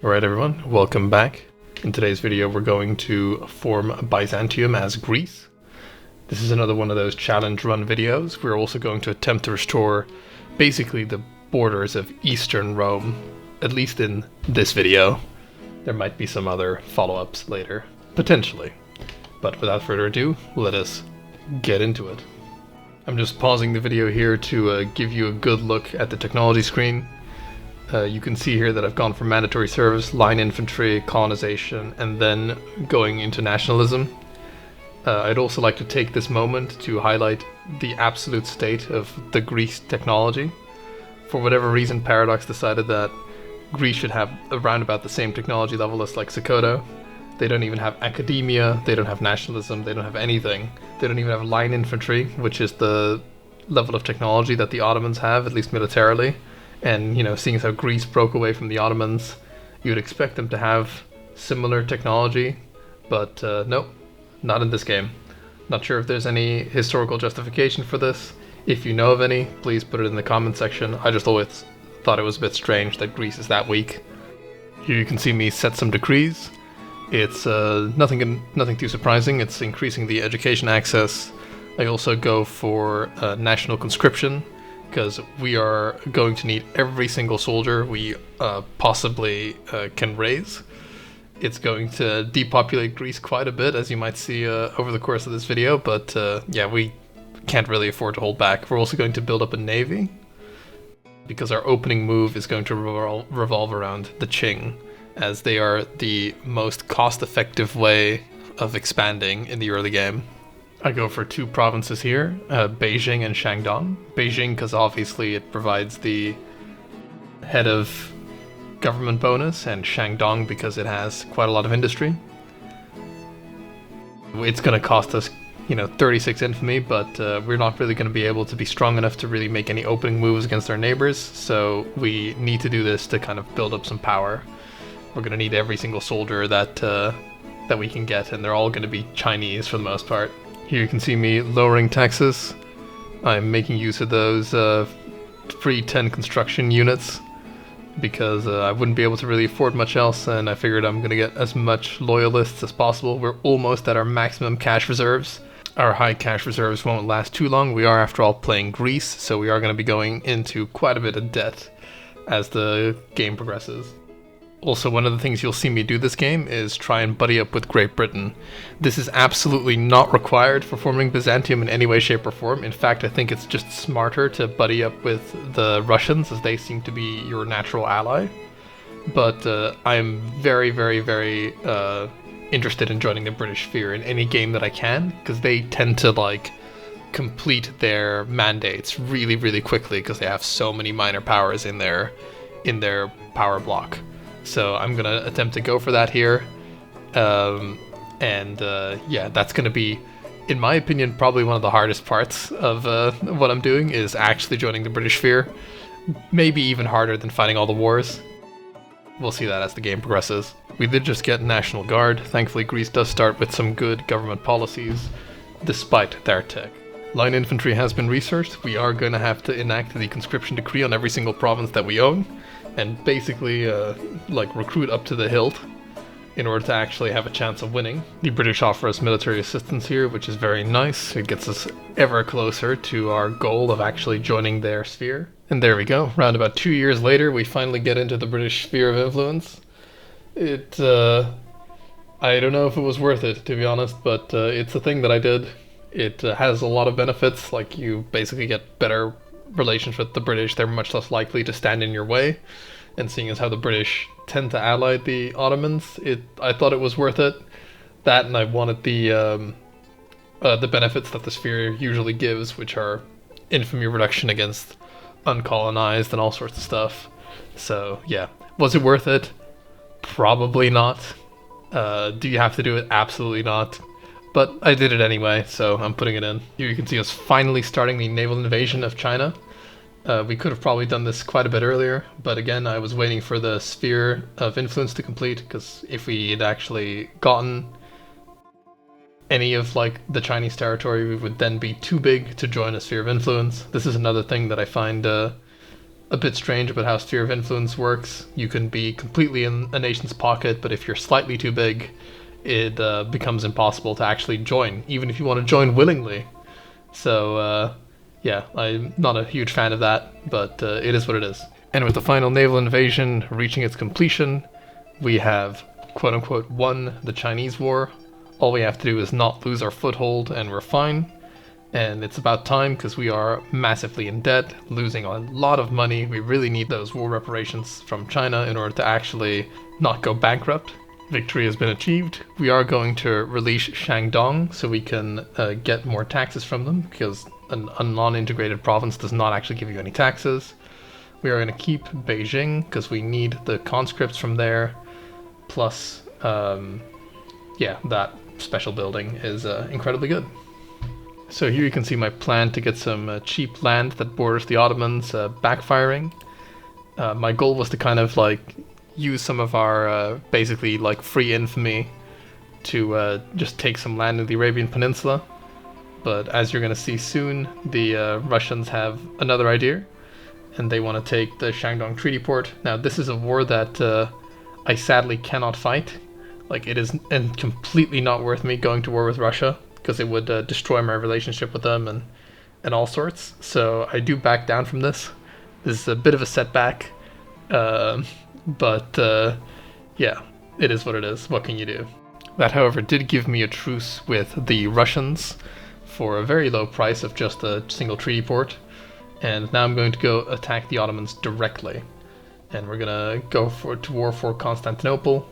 Alright everyone, welcome back. In today's video we're going to form Byzantium as Greece. This is another one of those challenge run videos. We're also going to attempt to restore basically the borders of Eastern Rome, at least in this video. There might be some other follow-ups later, potentially. But without further ado, let us get into it. I'm just pausing the video here to give you a good look at the technology screen. You can see here that I've gone for mandatory service, line infantry, colonization, and then going into nationalism. I'd also like to take this moment to highlight the absolute state of the Greece technology. For whatever reason, Paradox decided that Greece should have around about the same technology level as like Sokoto. They don't even have academia, they don't have nationalism, they don't have anything. They don't even have line infantry, which is the level of technology that the Ottomans have, at least militarily. And, you know, seeing as how Greece broke away from the Ottomans, you would expect them to have similar technology, but nope, not in this game. Not sure if there's any historical justification for this. If you know of any, please put it in the comment section. I just always thought it was a bit strange that Greece is that weak. Here you can see me set some decrees. It's nothing too surprising. It's increasing the education access. I also go for national conscription, because we are going to need every single soldier we possibly can raise. It's going to depopulate Greece quite a bit, as you might see over the course of this video, but yeah, we can't really afford to hold back. We're also going to build up a navy, because our opening move is going to revolve around the Qing, as they are the most cost-effective way of expanding in the early game. I go for two provinces here, Beijing and Shandong. Beijing because obviously it provides the head of government bonus, and Shandong because it has quite a lot of industry. It's going to cost us, 36 infamy, but we're not really going to be able to be strong enough to really make any opening moves against our neighbors, so we need to do this to kind of build up some power. We're going to need every single soldier that we can get, and they're all going to be Chinese for the most part. Here you can see me lowering taxes. I'm making use of those free 10 construction units because I wouldn't be able to really afford much else, and I figured I'm going to get as much loyalists as possible. We're almost at our maximum cash reserves. Our high cash reserves won't last too long. We are, after all, playing Greece, so we are going to be going into quite a bit of debt as the game progresses. Also, one of the things you'll see me do this game is try and buddy up with Great Britain. This is absolutely not required for forming Byzantium in any way, shape, or form. In fact, I think it's just smarter to buddy up with the Russians, as they seem to be your natural ally. But I'm very, very, very interested in joining the British sphere in any game that I can, because they tend to, complete their mandates really, really quickly, because they have so many minor powers in their power block. So I'm going to attempt to go for that here. Yeah, that's going to be, in my opinion, probably one of the hardest parts of what I'm doing, is actually joining the British sphere. Maybe even harder than fighting all the wars. We'll see that as the game progresses. We did just get National Guard. Thankfully, Greece does start with some good government policies, despite their tech. Line infantry has been researched. We are going to have to enact the conscription decree on every single province that we own, and basically recruit up to the hilt in order to actually have a chance of winning. The British offer us military assistance here, which is very nice. It gets us ever closer to our goal of actually joining their sphere. And there we go. Around about 2 years later, we finally get into the British sphere of influence. I don't know if it was worth it, to be honest, but it's a thing that I did. It has a lot of benefits, like you basically get better relations with the British. They're much less likely to stand in your way, and seeing as how the British tend to ally the Ottomans, I thought it was worth it. That, and I wanted the benefits that the sphere usually gives, which are infamy reduction against uncolonized and all sorts of stuff. So yeah, was it worth it? Probably not. Do you have to do it? Absolutely not. But I did it anyway, so I'm putting it in. Here you can see us finally starting the naval invasion of China. We could have probably done this quite a bit earlier, but again, I was waiting for the sphere of influence to complete, because if we had actually gotten any of the Chinese territory, we would then be too big to join a sphere of influence. This is another thing that I find a bit strange about how sphere of influence works. You can be completely in a nation's pocket, but if you're slightly too big, it becomes impossible to actually join, even if you want to join willingly. So yeah, I'm not a huge fan of that, but it is what it is. And with the final naval invasion reaching its completion, we have quote-unquote won the Chinese War. All we have to do is not lose our foothold and we're fine. And it's about time, because we are massively in debt, losing a lot of money. We really need those war reparations from China in order to actually not go bankrupt. Victory has been achieved. We are going to release Shandong so we can get more taxes from them, because a non-integrated province does not actually give you any taxes. We are going to keep Beijing because we need the conscripts from there. Plus, yeah, that special building is incredibly good. So here you can see my plan to get some cheap land that borders the Ottomans backfiring. My goal was to kind of like use some of our basically like free infamy to just take some land in the Arabian Peninsula. But as you're going to see soon, the Russians have another idea, and they want to take the Shandong Treaty Port. Now this is a war that I sadly cannot fight. Like, it is completely not worth me going to war with Russia, because it would destroy my relationship with them and all sorts. So I do back down from this. This is a bit of a setback, but yeah, it is what it is. What can you do? That, however, did give me a truce with the Russians for a very low price of just a single treaty port. And now I'm going to go attack the Ottomans directly. And we're going to go to war for Constantinople.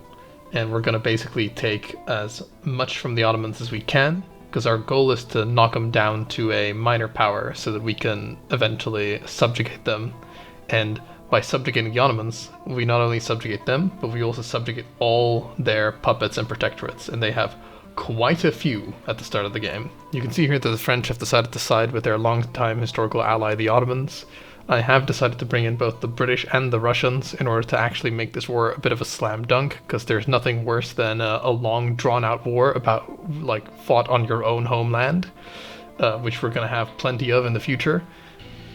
And we're going to basically take as much from the Ottomans as we can, because our goal is to knock them down to a minor power so that we can eventually subjugate them. And by subjugating the Ottomans, we not only subjugate them, but we also subjugate all their puppets and protectorates. And they have quite a few at the start of the game. You can see here that the French have decided to side with their longtime historical ally, the Ottomans. I have decided to bring in both the British and the Russians in order to actually make this war a bit of a slam dunk, because there's nothing worse than a long drawn out war about, like, fought on your own homeland, which we're going to have plenty of in the future.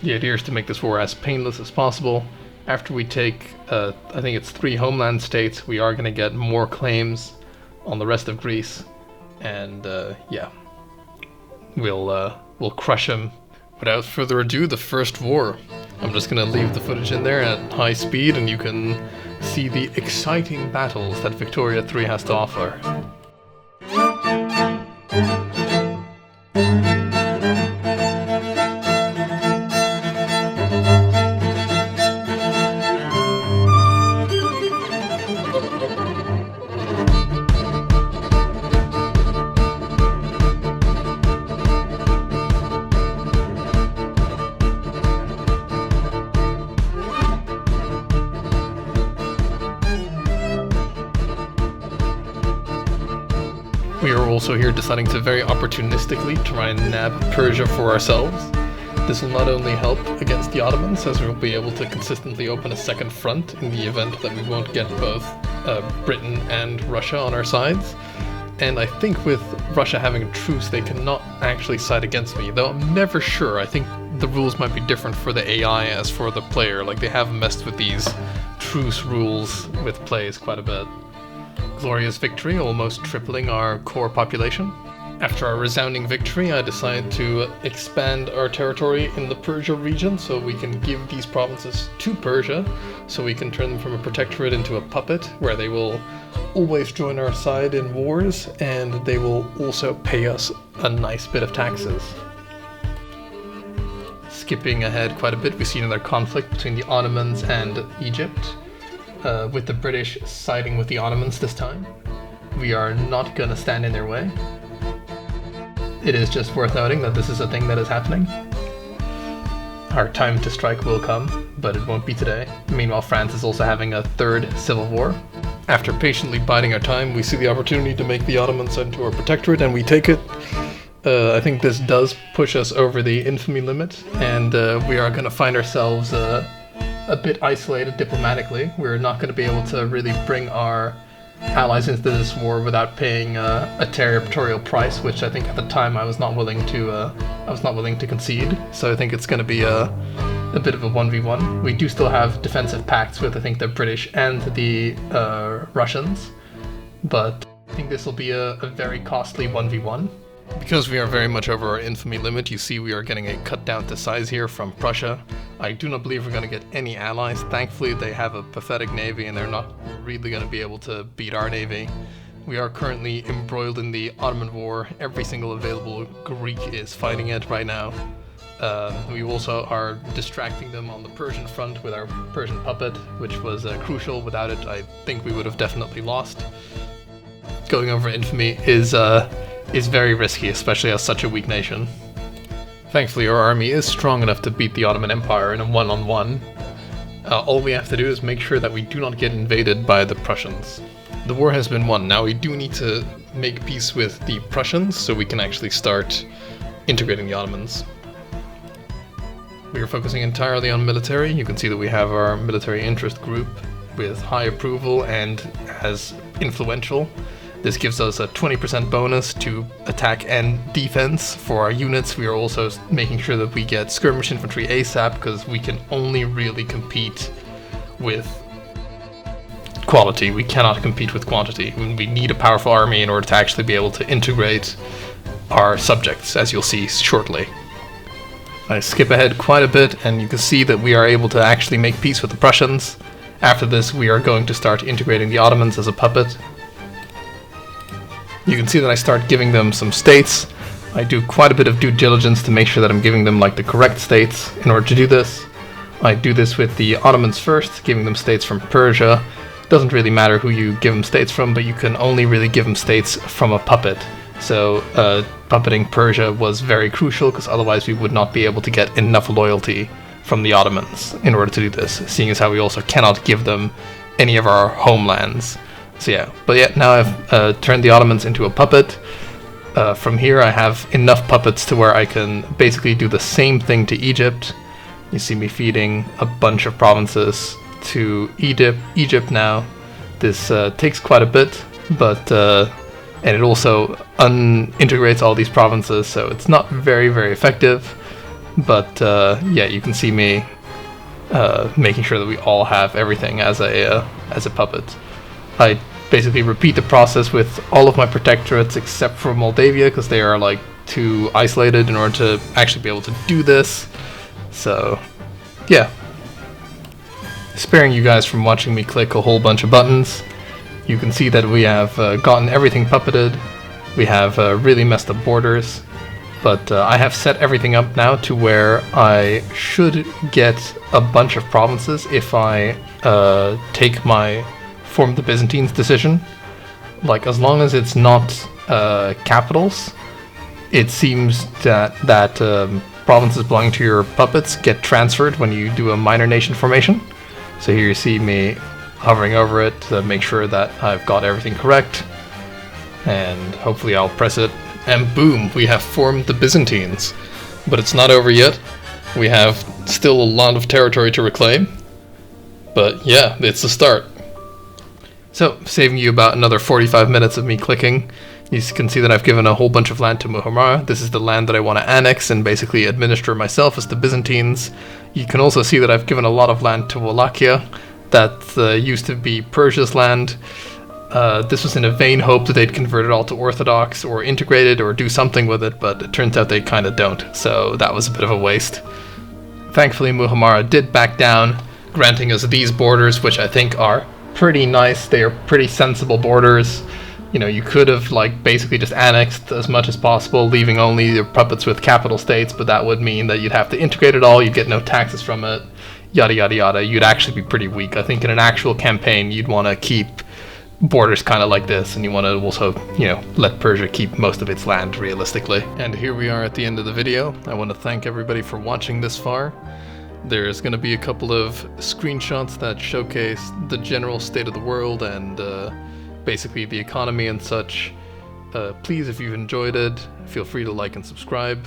The idea is to make this war as painless as possible. After we take, I think it's 3 homeland states, we are going to get more claims on the rest of Greece, and yeah, we'll crush them. Without further ado, the first war. I'm just going to leave the footage in there at high speed, and you can see the exciting battles that Victoria 3 has to offer. We are also here deciding to very opportunistically try and nab Persia for ourselves. This will not only help against the Ottomans, as we'll be able to consistently open a second front in the event that we won't get both Britain and Russia on our sides. And I think with Russia having a truce, they cannot actually side against me, though I'm never sure. I think the rules might be different for the AI as for the player. Like, they have messed with these truce rules with plays quite a bit. Glorious victory, almost tripling our core population. After our resounding victory, I decided to expand our territory in the Persia region so we can give these provinces to Persia, so we can turn them from a protectorate into a puppet, where they will always join our side in wars, and they will also pay us a nice bit of taxes. Skipping ahead quite a bit, we see another conflict between the Ottomans and Egypt. With the British siding with the Ottomans this time. We are not going to stand in their way. It is just worth noting that this is a thing that is happening. Our time to strike will come, but it won't be today. Meanwhile, France is also having a third civil war. After patiently biding our time, we see the opportunity to make the Ottomans into our protectorate, and we take it. I think this does push us over the infamy limit, and we are going to find ourselves a bit isolated diplomatically. We're not going to be able to really bring our allies into this war without paying a territorial price, which I think at the time I was not willing to concede. So I think it's going to be a bit of a 1v1. We do still have defensive pacts with, I think, the British and the Russians, but I think this will be a very costly 1v1. Because we are very much over our infamy limit, you see we are getting a cut down to size here from Prussia. I do not believe we're going to get any allies. Thankfully, they have a pathetic navy and they're not really going to be able to beat our navy. We are currently embroiled in the Ottoman War. Every single available Greek is fighting it right now. We also are distracting them on the Persian front with our Persian puppet, which was crucial. Without it, I think we would have definitely lost. Going over infamy is very risky, especially as such a weak nation. Thankfully, our army is strong enough to beat the Ottoman Empire in a one-on-one. All we have to do is make sure that we do not get invaded by the Prussians. The war has been won. Now we do need to make peace with the Prussians so we can actually start integrating the Ottomans. We are focusing entirely on military. You can see that we have our military interest group with high approval and as influential. This gives us a 20% bonus to attack and defense for our units. We are also making sure that we get skirmish infantry ASAP because we can only really compete with quality. We cannot compete with quantity. We need a powerful army in order to actually be able to integrate our subjects, as you'll see shortly. I skip ahead quite a bit and you can see that we are able to actually make peace with the Prussians. After this, we are going to start integrating the Ottomans as a puppet. You can see that I start giving them some states. I do quite a bit of due diligence to make sure that I'm giving them like the correct states in order to do this. I do this with the Ottomans first, giving them states from Persia. It doesn't really matter who you give them states from, but you can only really give them states from a puppet. So puppeting Persia was very crucial because otherwise we would not be able to get enough loyalty from the Ottomans in order to do this, seeing as how we also cannot give them any of our homelands. So yeah, but yeah, now I've turned the Ottomans into a puppet. From here I have enough puppets to where I can basically do the same thing to Egypt. You see me feeding a bunch of provinces to Egypt now. This takes quite a bit, but and it also unintegrates all these provinces, so it's not very effective. But yeah, you can see me making sure that we all have everything as a puppet. I basically repeat the process with all of my protectorates except for Moldavia because they are like too isolated in order to actually be able to do this. So yeah, sparing you guys from watching me click a whole bunch of buttons, you can see that we have gotten everything puppeted. We have really messed up borders, but I have set everything up now to where I should get a bunch of provinces if I take my Form the Byzantines decision. Like, as long as it's not capitals, it seems that provinces belonging to your puppets get transferred when you do a minor nation formation. So here you see me hovering over it to make sure that I've got everything correct, and hopefully I'll press it and boom, we have formed the Byzantines. But it's not over yet. We have still a lot of territory to reclaim, but yeah, it's the start. So, saving you about another 45 minutes of me clicking, you can see that I've given a whole bunch of land to Muhammad. This is the land that I want to annex and basically administer myself as the Byzantines. You can also see that I've given a lot of land to Wallachia. That used to be Persia's land. This was in a vain hope that they'd convert it all to Orthodox or integrate it or do something with it, but it turns out they kind of don't, so that was a bit of a waste. Thankfully, Muhammad did back down, granting us these borders, which I think are pretty nice. They are pretty sensible borders. You know, you could have like basically just annexed as much as possible, leaving only your puppets with capital states, but that would mean that you'd have to integrate it all, you'd get no taxes from it, yada yada yada. You'd actually be pretty weak. I think in an actual campaign you'd want to keep borders kind of like this, and you want to also, you know, let Persia keep most of its land realistically. And here we are at the end of the video. I want to thank everybody for watching this far. There's going to be a couple of screenshots that showcase the general state of the world and basically the economy and such. Please, if you've enjoyed it, feel free to like and subscribe.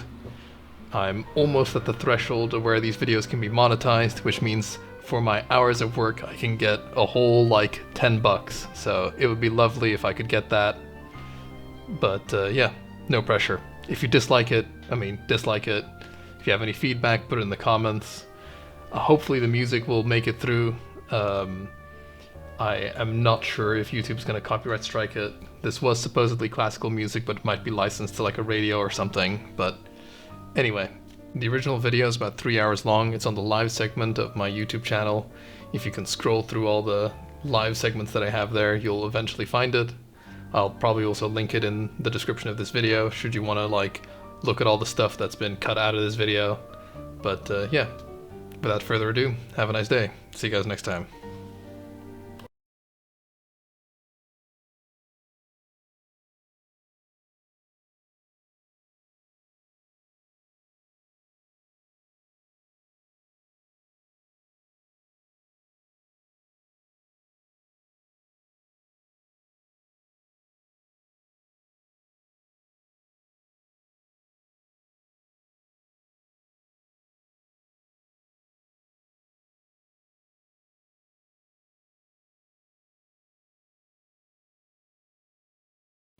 I'm almost at the threshold of where these videos can be monetized, which means for my hours of work I can get a whole like $10, so it would be lovely if I could get that. But yeah, no pressure. If you dislike it, dislike it. If you have any feedback, put it in the comments. Hopefully the music will make it through. I am not sure if YouTube's going to copyright strike it. This was supposedly classical music, but might be licensed to like a radio or something. But anyway, the original video is about 3 hours long. It's on the live segment of my YouTube channel. If you can scroll through all the live segments that I have there, you'll eventually find it. I'll probably also link it in the description of this video, should you want to like look at all the stuff that's been cut out of this video. But yeah, without further ado, have a nice day. See you guys next time.